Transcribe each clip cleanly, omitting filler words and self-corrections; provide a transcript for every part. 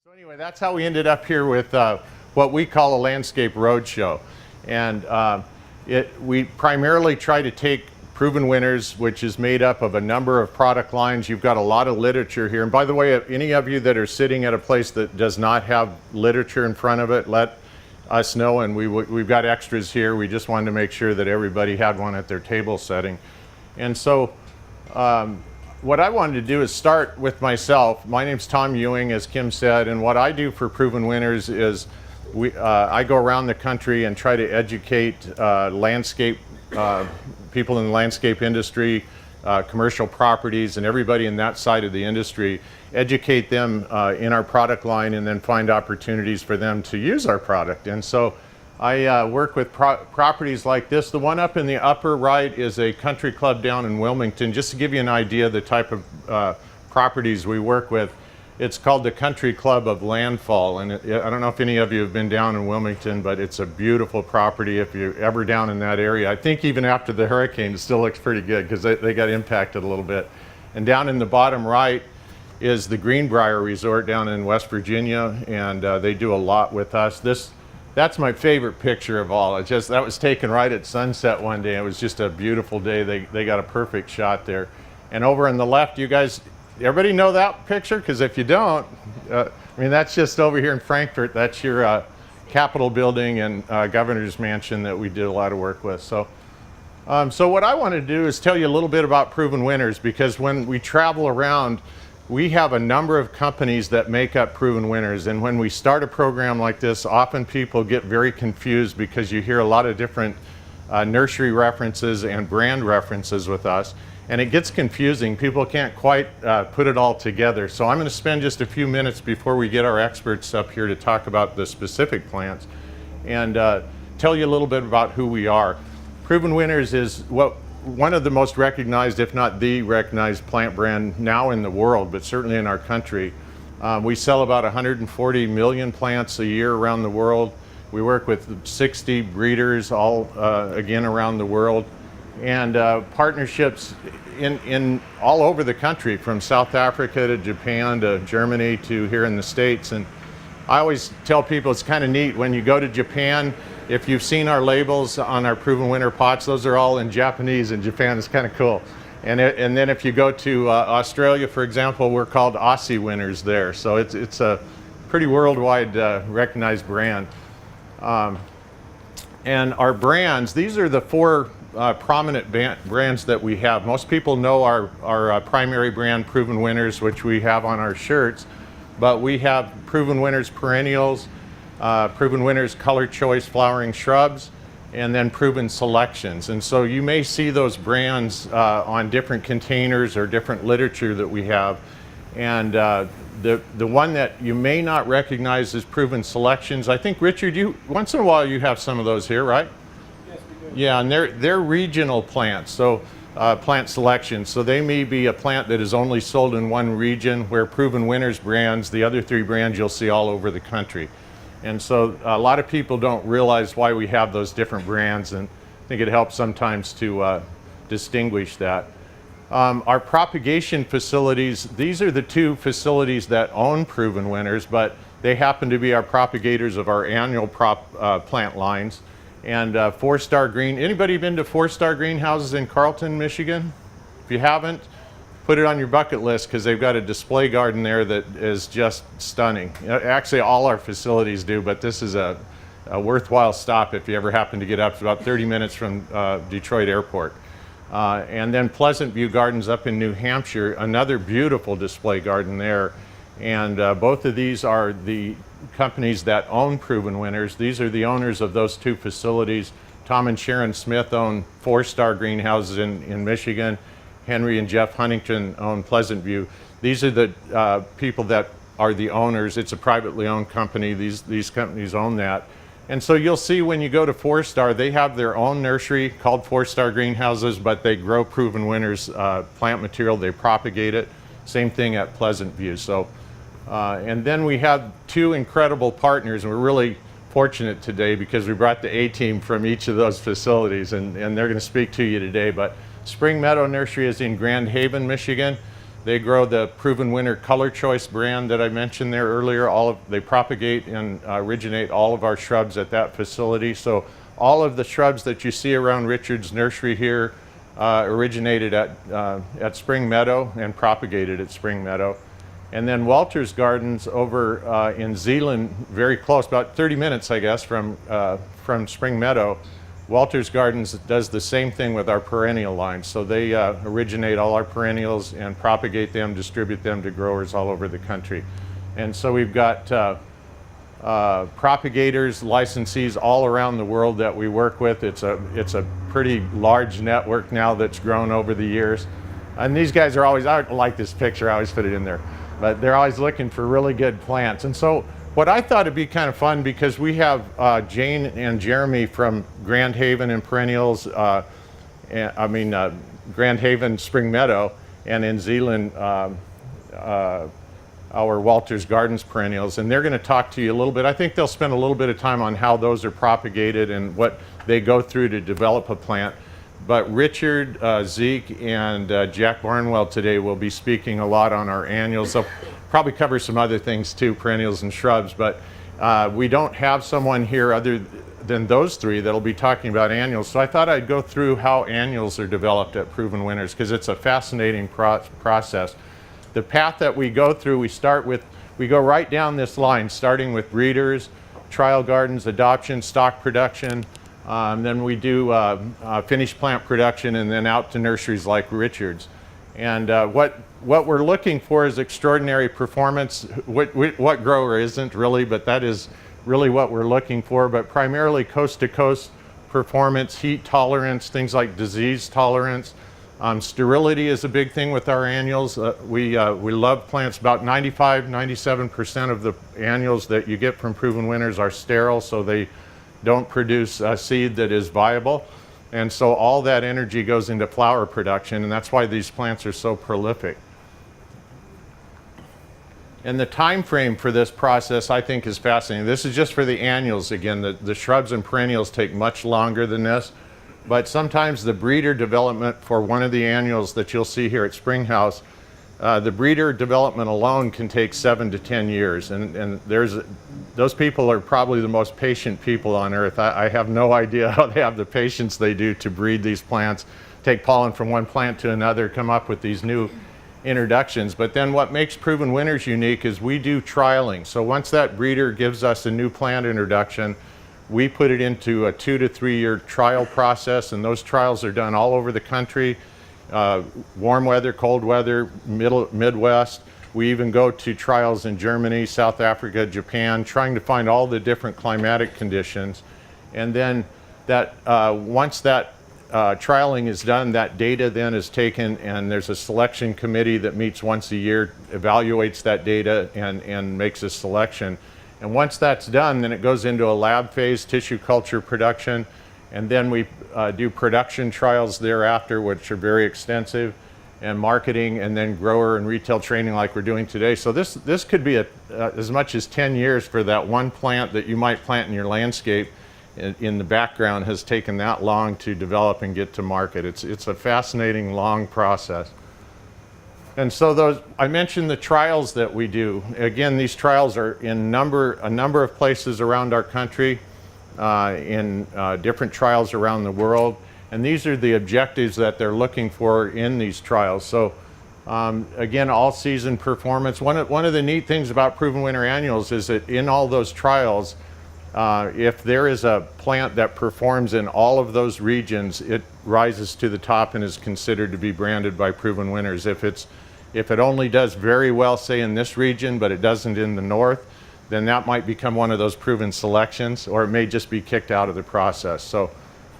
So anyway, that's how we ended up here with what we call a landscape roadshow. And we primarily try to take proven winners, which is made up of a number of product lines. You've got a lot of literature here. And by the way, any of you that are sitting at a place that does not have literature in front of it, let us know, and we've got extras here. We just wanted to make sure that everybody had one at their table setting. And so what I wanted to do is start with myself. My name's Tom Ewing, as Kim said, and what I do for Proven Winners is I go around the country and try to educate landscape people in the landscape industry, commercial properties, and everybody in that side of the industry, educate them in our product line and then find opportunities for them to use our product. And so I work with properties like this. The one up in the upper right is a country club down in Wilmington. Just to give you an idea of the type of properties we work with, it's called the Country Club of Landfall. And I don't know if any of you have been down in Wilmington, but it's a beautiful property if you're ever down in that area. I think even after the hurricane, it still looks pretty good because they got impacted a little bit. And down in the bottom right is the Greenbrier Resort down in West Virginia, and they do a lot with us. That's my favorite picture of all. That was taken right at sunset one day. It was just a beautiful day. They got a perfect shot there. And over on the left, you guys, everybody know that picture? Because if you don't, I mean, that's just over here in Frankfurt. That's your Capitol building and Governor's Mansion that we did a lot of work with. So what I want to do is tell you a little bit about Proven Winners, because when we travel around, we have a number of companies that make up Proven Winners. And when we start a program like this, often people get very confused because you hear a lot of different nursery references and brand references with us. And it gets confusing. People can't quite put it all together. So I'm going to spend just a few minutes before we get our experts up here to talk about the specific plants and tell you a little bit about who we are. Proven Winners is one of the most recognized, if not the recognized plant brand now in the world, but certainly in our country. We sell about 140 million plants a year around the world. We work with 60 breeders all again around the world, and partnerships in all over the country, from South Africa to Japan to Germany to here in the States. And I always tell people it's kind of neat when you go to Japan. If you've seen our labels on our Proven Winner pots, those are all in Japanese in Japan. It's kind of cool. And then if you go to Australia, for example, we're called Aussie Winners there. So it's a pretty worldwide recognized brand. And our brands, these are the four prominent brands that we have. Most people know our primary brand, Proven Winners, which we have on our shirts. But we have Proven Winners Perennials, Proven Winners Color Choice Flowering Shrubs, and then Proven Selections. And so you may see those brands on different containers or different literature that we have. And the one that you may not recognize is Proven Selections. I think, Richard, once in a while you have some of those here, right? Yes, we do. Yeah, and they're regional plants, so plant selections. So they may be a plant that is only sold in one region, where Proven Winners brands, the other three brands, you'll see all over the country. And so a lot of people don't realize why we have those different brands, and I think it helps sometimes to distinguish that. Our propagation facilities, these are the two facilities that own Proven Winners, but they happen to be our propagators of our annual plant lines. And 4-Star Green, anybody been to 4-Star Greenhouses in Carlton, Michigan? If you haven't, put it on your bucket list, because they've got a display garden there that is just stunning. Actually, all our facilities do, but this is a worthwhile stop if you ever happen to get up. It's about 30 minutes from Detroit Airport. And then Pleasant View Gardens up in New Hampshire, another beautiful display garden there. And both of these are the companies that own Proven Winners. These are the owners of those two facilities. Tom and Sharon Smith own 4-Star Greenhouses in Michigan. Henry and Jeff Huntington own Pleasant View. These are the people that are the owners. It's a privately owned company. These companies own that. And so you'll see when you go to 4-Star, they have their own nursery called 4-Star Greenhouses, but they grow Proven Winners plant material. They propagate it. Same thing at Pleasant View. So, and then we have two incredible partners, and we're really fortunate today because we brought the A-team from each of those facilities, and they're going to speak to you today. But Spring Meadow Nursery is in Grand Haven, Michigan. They grow the Proven Winner Color Choice brand that I mentioned there earlier. They propagate and originate all of our shrubs at that facility. So all of the shrubs that you see around Richard's Nursery here originated at Spring Meadow and propagated at Spring Meadow. And then Walter's Gardens over in Zeeland, very close, about 30 minutes, I guess, from Spring Meadow. Walter's Gardens does the same thing with our perennial line. So they originate all our perennials and propagate them, distribute them to growers all over the country. And so we've got propagators, licensees all around the world that we work with. It's a pretty large network now that's grown over the years. And these guys are always, I like this picture, I always put it in there, but they're always looking for really good plants. And so what I thought would be kind of fun, because we have Jane and Jeremy from Grand Haven and Perennials, Grand Haven Spring Meadow, and in Zeeland, our Walter's Gardens perennials, and they're going to talk to you a little bit. I think they'll spend a little bit of time on how those are propagated and what they go through to develop a plant. But Richard, Zeke, and Jack Barnwell today will be speaking a lot on our annuals. They'll probably cover some other things too, perennials and shrubs, but we don't have someone here other than those three that'll be talking about annuals. So I thought I'd go through how annuals are developed at Proven Winners, because it's a fascinating process. The path that we go through, we go right down this line, starting with breeders, trial gardens, adoption, stock production, then we do finished plant production, and then out to nurseries like Richard's. And what we're looking for is extraordinary performance. What grower isn't really, but that is really what we're looking for, but primarily coast-to-coast performance, heat tolerance, things like disease tolerance. Sterility is a big thing with our annuals. We love plants. About 95–97% of the annuals that you get from Proven Winners are sterile, so they don't produce seed that is viable. And so all that energy goes into flower production, and that's why these plants are so prolific. And the time frame for this process, I think, is fascinating. This is just for the annuals. Again, the shrubs and perennials take much longer than this. But sometimes the breeder development for one of the annuals that you'll see here at Springhouse, the breeder development alone can take 7 to 10 years. And those people are probably the most patient people on earth. I have no idea how they have the patience they do to breed these plants, take pollen from one plant to another, come up with these new introductions. But then what makes Proven Winners unique is we do trialing. So once that breeder gives us a new plant introduction, we put it into a 2 to 3 year trial process, and those trials are done all over the country, warm weather, cold weather, Midwest. We even go to trials in Germany, South Africa, Japan, trying to find all the different climatic conditions. And then once that trialing is done, that data then is taken, and there's a selection committee that meets once a year, evaluates that data, and makes a selection. And once that's done, then it goes into a lab phase, tissue culture production, and then we do production trials thereafter, which are very extensive, and marketing, and then grower and retail training like we're doing today. So this could be as much as 10 years for that one plant that you might plant in your landscape. In the background has taken that long to develop and get to market. It's a fascinating, long process. And so I mentioned the trials that we do. Again, these trials are in a number of places around our country, in different trials around the world. And these are the objectives that they're looking for in these trials. So again, all season performance. One of the neat things about Proven Winner Annuals is that in all those trials, if there is a plant that performs in all of those regions, it rises to the top and is considered to be branded by Proven Winners. If it only does very well, say in this region, but it doesn't in the north, then that might become one of those proven selections, or it may just be kicked out of the process. So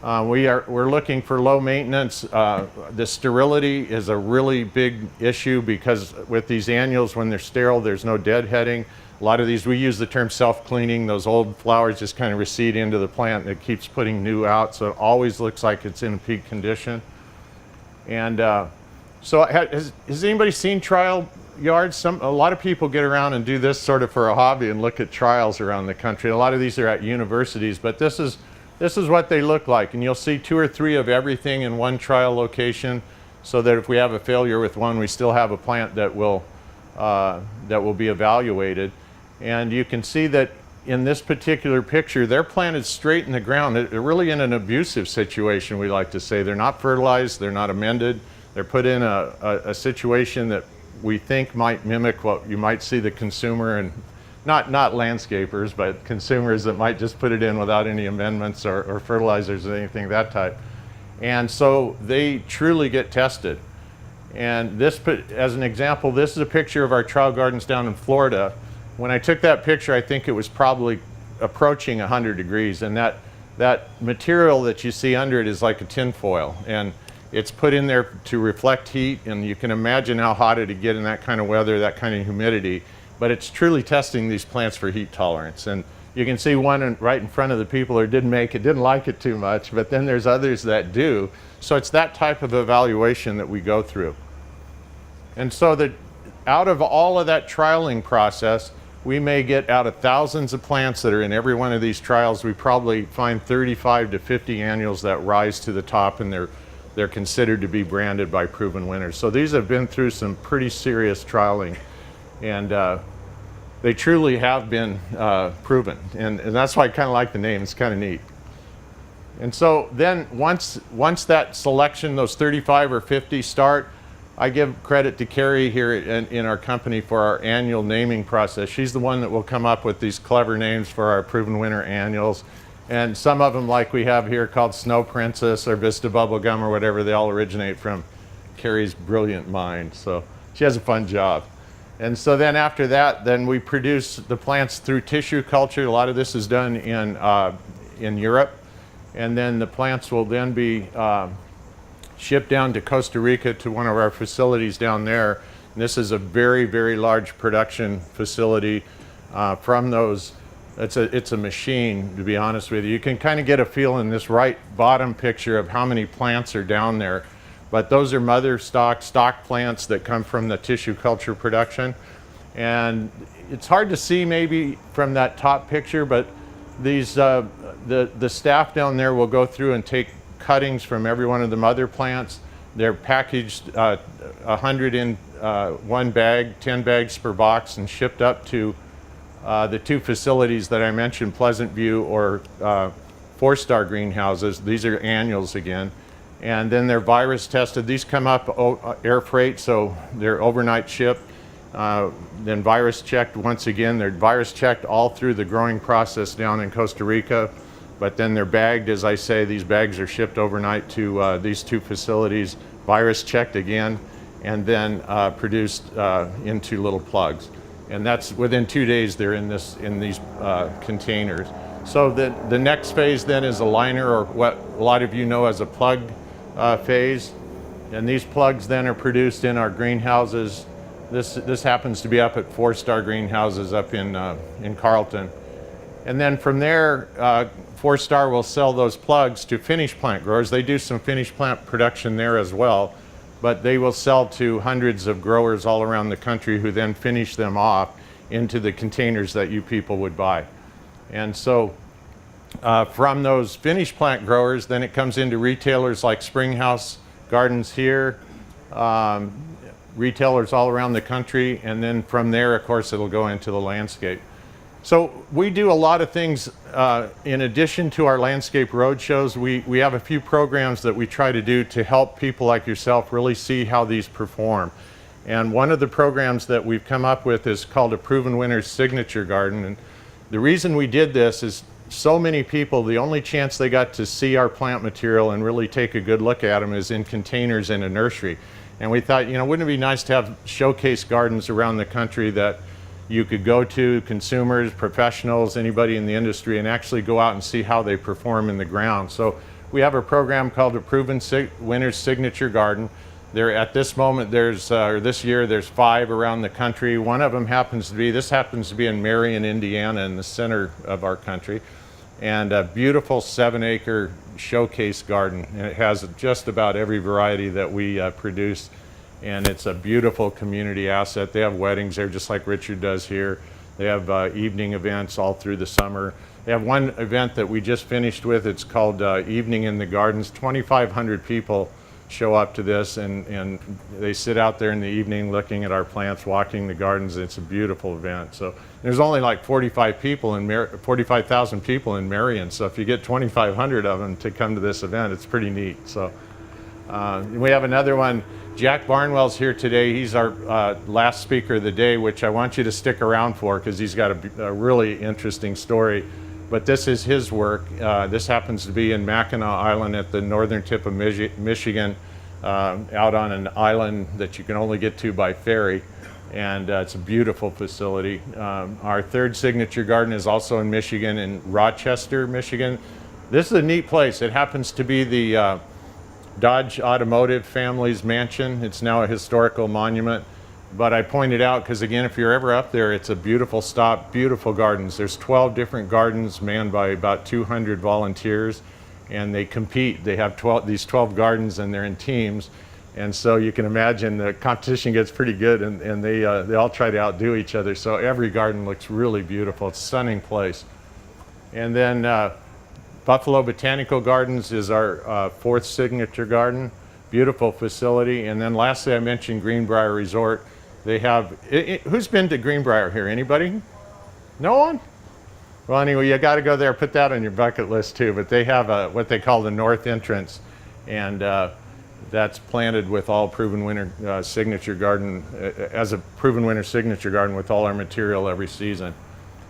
we're looking for low maintenance. The sterility is a really big issue, because with these annuals, when they're sterile, there's no deadheading. A lot of these, we use the term self-cleaning. Those old flowers just kind of recede into the plant, and it keeps putting new out, so it always looks like it's in peak condition. And so has anybody seen trial yards? A lot of people get around and do this sort of for a hobby and look at trials around the country. A lot of these are at universities, but this is what they look like. And you'll see 2 or 3 of everything in one trial location. so that if we have a failure with one, we still have a plant that will be evaluated. And you can see that in this particular picture, they're planted straight in the ground. They're really in an abusive situation, we like to say. They're not fertilized, they're not amended. They're put in a situation that we think might mimic what you might see the consumer, and not landscapers, but consumers that might just put it in without any amendments or fertilizers or anything that type. And so they truly get tested. And this, as an example, this is a picture of our trial gardens down in Florida. When I took that picture, I think it was probably approaching 100 degrees, and that material that you see under it is like a tin foil, and it's put in there to reflect heat, and you can imagine how hot it'd get in that kind of weather, that kind of humidity. But it's truly testing these plants for heat tolerance. And you can see one right in front of the people who didn't like it too much, but then there's others that do. So it's that type of evaluation that we go through. And so that out of all of that trialing process, we may get out of thousands of plants that are in every one of these trials, we probably find 35 to 50 annuals that rise to the top, and they're considered to be branded by proven winners. So these have been through some pretty serious trialing, and they truly have been proven. And that's why I kind of like the name. It's kind of neat. And so then once that selection, those 35 or 50 start, I give credit to Carrie here in our company for our annual naming process. She's the one that will come up with these clever names for our proven winner annuals. And some of them, like we have here, called Snow Princess or Vista Bubblegum or whatever, they all originate from Carrie's brilliant mind. So she has a fun job. And so then after that, then we produce the plants through tissue culture. A lot of this is done in Europe. And then the plants will then be shipped down to Costa Rica to one of our facilities down there. And this is a very, very large production facility from those. It's a machine, to be honest with you. You can kind of get a feel in this right bottom picture of how many plants are down there. But those are mother stock plants that come from the tissue culture production. And it's hard to see maybe from that top picture, but these the staff down there will go through and take cuttings from every one of the mother plants. They're packaged 100 in one bag, 10 bags per box, and shipped up to the two facilities that I mentioned, Pleasant View or 4-star greenhouses. These are annuals again. And then they're virus tested. These come up air freight, so they're overnight shipped. Then virus checked once again. They're virus checked all through the growing process down in Costa Rica. But then they're bagged, as I say, these bags are shipped overnight to these two facilities, virus checked again, and then produced into little plugs. And that's within 2 days they're in these containers. So the next phase then is a liner, or what a lot of you know as a plug phase. And these plugs then are produced in our greenhouses. This happens to be up at 4-star greenhouses up in Carlton. And then from there, 4-star will sell those plugs to finished plant growers. They do some finished plant production there as well, but they will sell to hundreds of growers all around the country who then finish them off into the containers that you people would buy. And so from those finished plant growers, then it comes into retailers like Springhouse Gardens here, retailers all around the country, and then from there, of course, it'll go into the landscape. So we do a lot of things in addition to our landscape road shows. We have a few programs that we try to do to help people like yourself really see how these perform. And one of the programs that we've come up with is called a Proven Winners Signature Garden. And the reason we did this is so many people, the only chance they got to see our plant material and really take a good look at them is in containers in a nursery. And we thought, wouldn't it be nice to have showcase gardens around the country that you could go to, consumers, professionals, anybody in the industry, and actually go out and see how they perform in the ground. So we have a program called a Proven Winners Signature Garden. There, at this moment, this year, there's 5 around the country. One of them happens to be in Marion, Indiana, in the center of our country, and a beautiful 7-acre showcase garden. And it has just about every variety that we produce. And it's a beautiful community asset. They have weddings there just like Richard does here. They have evening events all through the summer. They have one event that we just finished with. It's called Evening in the Gardens. 2,500 people show up to this, and they sit out there in the evening looking at our plants, walking the gardens. It's a beautiful event. So there's only like 45,000 people in Marion. So if you get 2,500 of them to come to this event, it's pretty neat. So we have another one. Jack Barnwell's here today. He's our last speaker of the day, which I want you to stick around for because he's got a really interesting story. But this is his work. This happens to be in Mackinac Island at the northern tip of Michigan, out on an island that you can only get to by ferry. And it's a beautiful facility. Our third signature garden is also in Michigan, in Rochester, Michigan. This is a neat place. It happens to be the Dodge Automotive family's mansion. It's now a historical monument. But I pointed out, because again, if you're ever up there, it's a beautiful stop, beautiful gardens. There's 12 different gardens manned by about 200 volunteers, and they compete. They have these 12 gardens, and they're in teams. And so you can imagine the competition gets pretty good, and they all try to outdo each other. So every garden looks really beautiful. It's a stunning place. And then Buffalo Botanical Gardens is our fourth signature garden. Beautiful facility. And then lastly, I mentioned Greenbrier Resort. They have, who's been to Greenbrier here? Anybody? No one? Well, anyway, you got to go there. Put that on your bucket list too. But they have what they call the north entrance, and that's planted with all proven winter signature garden, as a proven winter signature garden with all our material every season.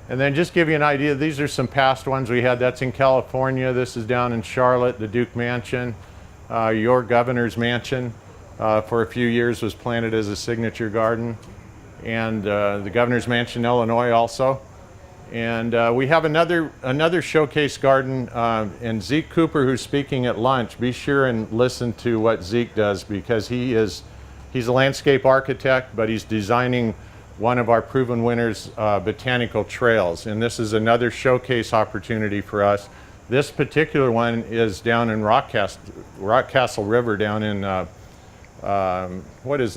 And then just give you an idea, these are some past ones we had. That's in California. This is down in Charlotte, the Duke Mansion. Your governor's mansion for a few years was planted as a signature garden, and the governor's mansion in Illinois also. And we have another showcase garden, and Zeke Cooper, who's speaking at lunch. Be sure and listen to what Zeke does, because he's a landscape architect, but he's designing one of our proven winners botanical trails, and this is another showcase opportunity for us. This particular one is down in Rockcastle River, down in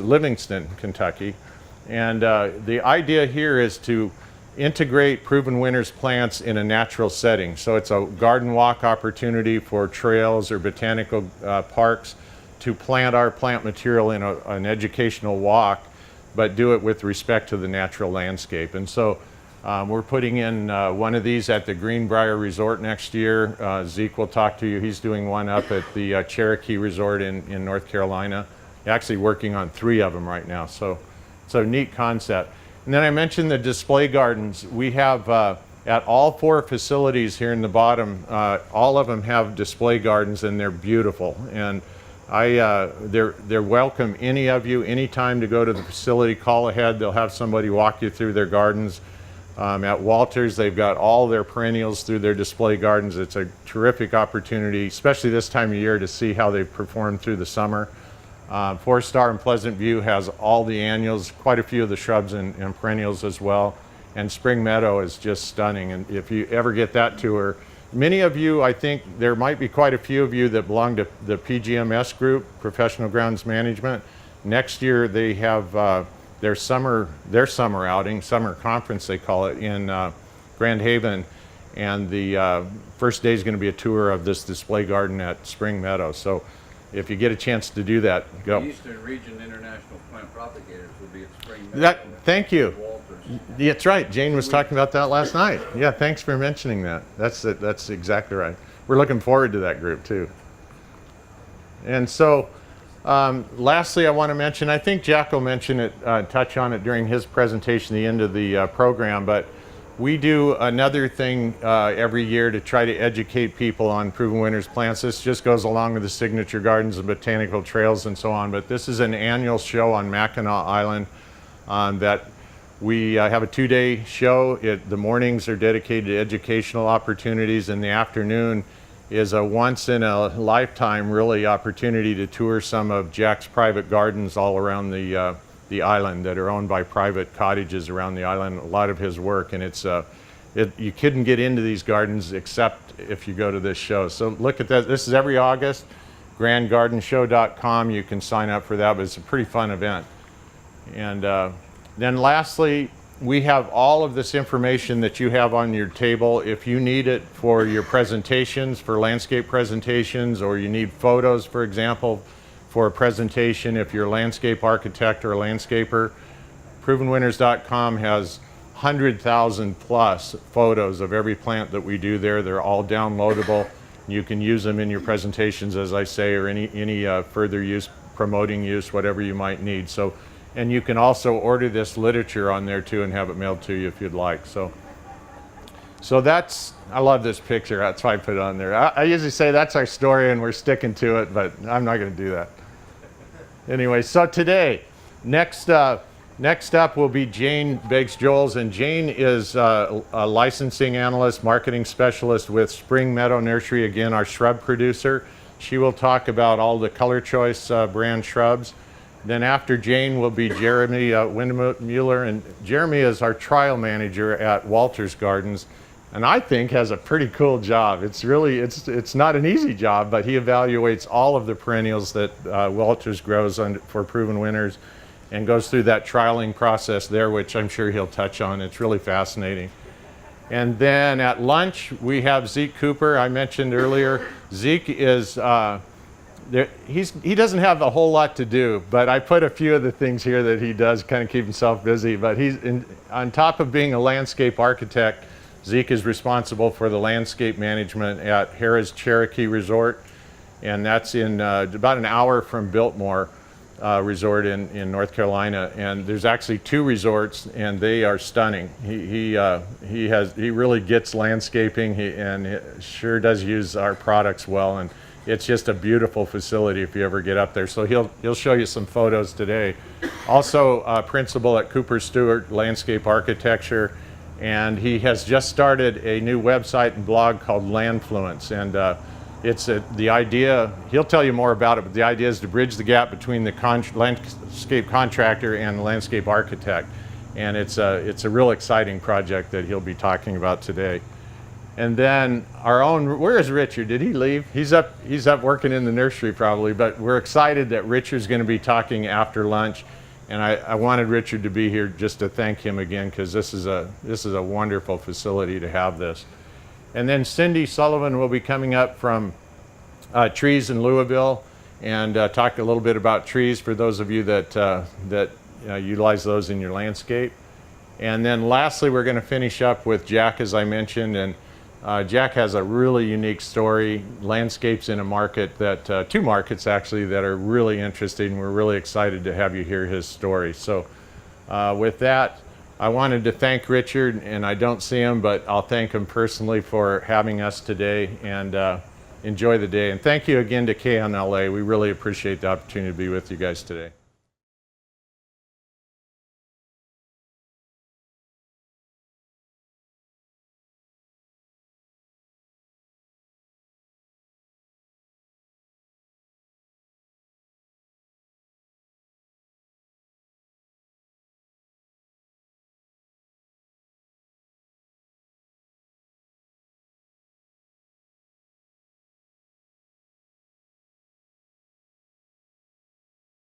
Livingston, Kentucky. And the idea here is to integrate proven winners plants in a natural setting. So it's a garden walk opportunity for trails or botanical parks to plant our plant material in an educational walk, but do it with respect to the natural landscape. And so we're putting in one of these at the Greenbrier Resort next year. Zeke will talk to you. He's doing one up at the Cherokee Resort in North Carolina. Actually working on 3 of them right now. So it's a neat concept. And then I mentioned the display gardens. We have at all 4 facilities here in the bottom, all of them have display gardens, and they're beautiful. And they're welcome, any of you, anytime to go to the facility, call ahead. They'll have somebody walk you through their gardens. At Walters, they've got all their perennials through their display gardens. It's a terrific opportunity, especially this time of year, to see how they've performed through the summer. 4-Star in Pleasant View has all the annuals, quite a few of the shrubs and perennials as well. And Spring Meadow is just stunning. And if you ever get that tour, many of you, I think there might be quite a few of you that belong to the PGMS group, Professional Grounds Management. Next year they have their summer outing, summer conference they call it, in Grand Haven, and the first day is going to be a tour of this display garden at Spring Meadow. So if you get a chance to do that, go. The Eastern Region International Plant Propagators will be at Spring Meadow. Thank you. That's right. Jane was talking about that last night. Yeah, thanks for mentioning that. That's exactly right. We're looking forward to that group too. And so lastly, I want to mention, I think Jack will mention it, touch on it during his presentation at the end of the program, but we do another thing every year to try to educate people on proven winners plants. This just goes along with the signature gardens and botanical trails and so on, but this is an annual show on Mackinac Island that we have a 2-day show. The mornings are dedicated to educational opportunities, and the afternoon is a once-in-a-lifetime, really, opportunity to tour some of Jack's private gardens all around the island that are owned by private cottages around the island. A lot of his work, and you couldn't get into these gardens except if you go to this show. So look at that. This is every August. GrandGardenShow.com. You can sign up for that, but it's a pretty fun event. And then lastly, we have all of this information that you have on your table. If you need it for your presentations, for landscape presentations, or you need photos, for example, for a presentation if you're a landscape architect or a landscaper. ProvenWinners.com has 100,000 plus photos of every plant that we do there. They're all downloadable. You can use them in your presentations, as I say, or any further use, promoting use, whatever you might need. So, and you can also order this literature on there too and have it mailed to you if you'd like. So that's, I love this picture. That's why I put it on there. I usually say that's our story and we're sticking to it, but I'm not going to do that. Anyway, so today, next up will be Jane Beggs-Joels, and Jane is a licensing analyst, marketing specialist with Spring Meadow Nursery, again, our shrub producer. She will talk about all the Color Choice brand shrubs. Then after Jane will be Jeremy Windmuller, and Jeremy is our trial manager at Walters Gardens, and I think has a pretty cool job. It's really, it's not an easy job, but he evaluates all of the perennials that Walters grows for Proven Winners, and goes through that trialing process there, which I'm sure he'll touch on. It's really fascinating. And then at lunch, we have Zeke Cooper. I mentioned earlier, Zeke is, he doesn't have a whole lot to do, but I put a few of the things here that he does kind of keep himself busy. But on top of being a landscape architect, Zeke is responsible for the landscape management at Harrah's Cherokee Resort, and that's in about an hour from Biltmore Resort in North Carolina. And there's actually 2 resorts, and they are stunning. He really gets landscaping, and he sure does use our products well, and it's just a beautiful facility if you ever get up there. So he'll show you some photos today. Also, principal at Cooper Stewart Landscape Architecture, and he has just started a new website and blog called Landfluence, and it's the idea, he'll tell you more about it, but the idea is to bridge the gap between the landscape contractor and the landscape architect. And it's a real exciting project that he'll be talking about today. And then our own, where is Richard? Did he leave? He's up working in the nursery probably, but we're excited that Richard's going to be talking after lunch. And I wanted Richard to be here just to thank him again, because this is a wonderful facility to have this. And then Cindy Sullivan will be coming up from Trees in Louisville and talk a little bit about trees for those of you that utilize those in your landscape. And then lastly, we're going to finish up with Jack, as I mentioned, and Jack has a really unique story, landscapes in a market that, 2 markets actually, that are really interesting. We're really excited to have you hear his story. So with that, I wanted to thank Richard, and I don't see him, but I'll thank him personally for having us today, and enjoy the day. And thank you again to KNLA. We really appreciate the opportunity to be with you guys today.